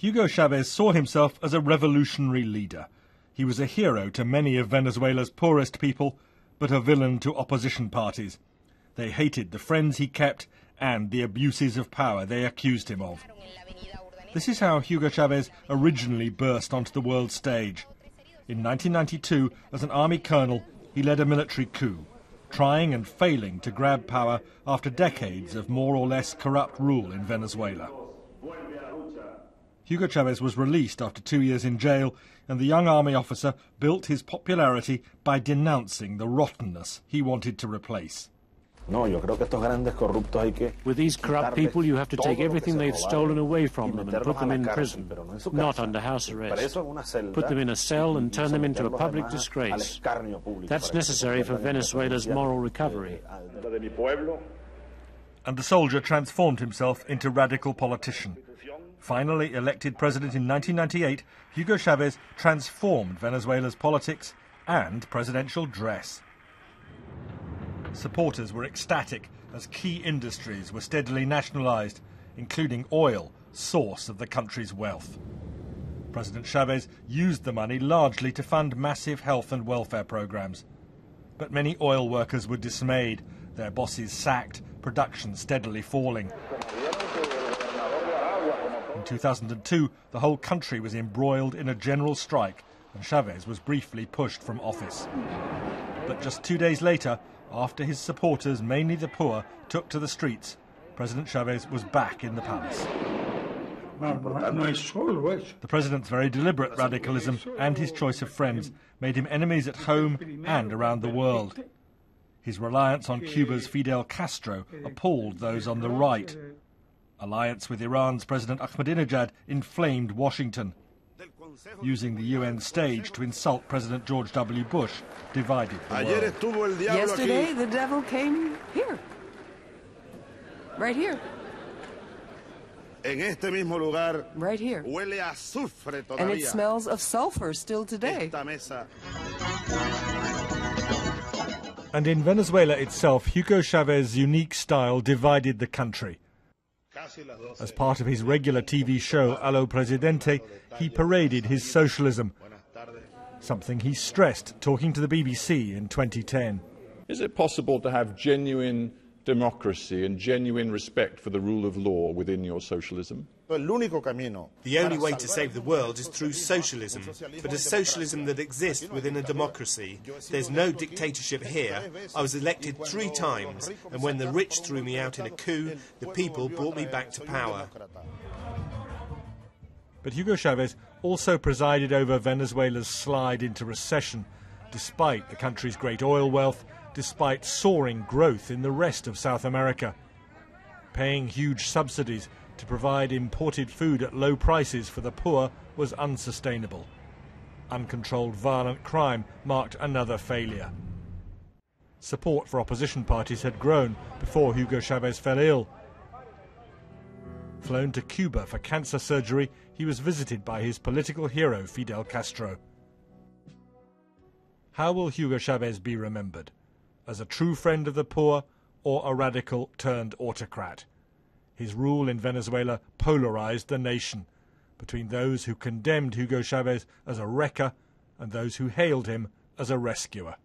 Hugo Chavez saw himself as a revolutionary leader. He was a hero to many of Venezuela's poorest people, but a villain to opposition parties. They hated the friends he kept and the abuses of power they accused him of. This is how Hugo Chavez originally burst onto the world stage. In 1992, as an army colonel, he led a military coup, trying and failing to grab power after decades of more or less corrupt rule in Venezuela. Hugo Chavez was released after 2 years in jail, and the young army officer built his popularity by denouncing the rottenness he wanted to replace. With these corrupt people, you have to take everything they've stolen away from them and put them in prison, not under house arrest. Put them in a cell and turn them into a public disgrace. That's necessary for Venezuela's moral recovery. And the soldier transformed himself into radical politician. Finally elected president in 1998, Hugo Chavez transformed Venezuela's politics and presidential dress. Supporters were ecstatic as key industries were steadily nationalized, including oil, source of the country's wealth. President Chavez used the money largely to fund massive health and welfare programs. But many oil workers were dismayed, their bosses sacked, production steadily falling. In 2002, the whole country was embroiled in a general strike, and Chavez was briefly pushed from office. But just 2 days later, after his supporters, mainly the poor, took to the streets, President Chavez was back in the palace. The president's very deliberate radicalism and his choice of friends made him enemies at home and around the world. His reliance on Cuba's Fidel Castro appalled those on the right. Alliance with Iran's President Ahmadinejad inflamed Washington. Using the UN stage to insult President George W. Bush divided the world. Yesterday, the devil came here. Right here. Right here. And it smells of sulfur still today. And in Venezuela itself, Hugo Chavez's unique style divided the country. As part of his regular TV show, Allo Presidente, he paraded his socialism, something he stressed talking to the BBC in 2010. Is it possible to have genuine democracy and genuine respect for the rule of law within your socialism? The only way to save the world is through socialism, but a socialism that exists within a democracy. There's no dictatorship here. I was elected 3 times, and when the rich threw me out in a coup, the people brought me back to power. But Hugo Chavez also presided over Venezuela's slide into recession, despite the country's great oil wealth, despite soaring growth in the rest of South America. Paying huge subsidies to provide imported food at low prices for the poor was unsustainable. Uncontrolled violent crime marked another failure. Support for opposition parties had grown before Hugo Chavez fell ill. Flown to Cuba for cancer surgery, he was visited by his political hero Fidel Castro. How will Hugo Chavez be remembered? As a true friend of the poor or a radical turned autocrat? His rule in Venezuela polarized the nation between those who condemned Hugo Chavez as a wrecker and those who hailed him as a rescuer.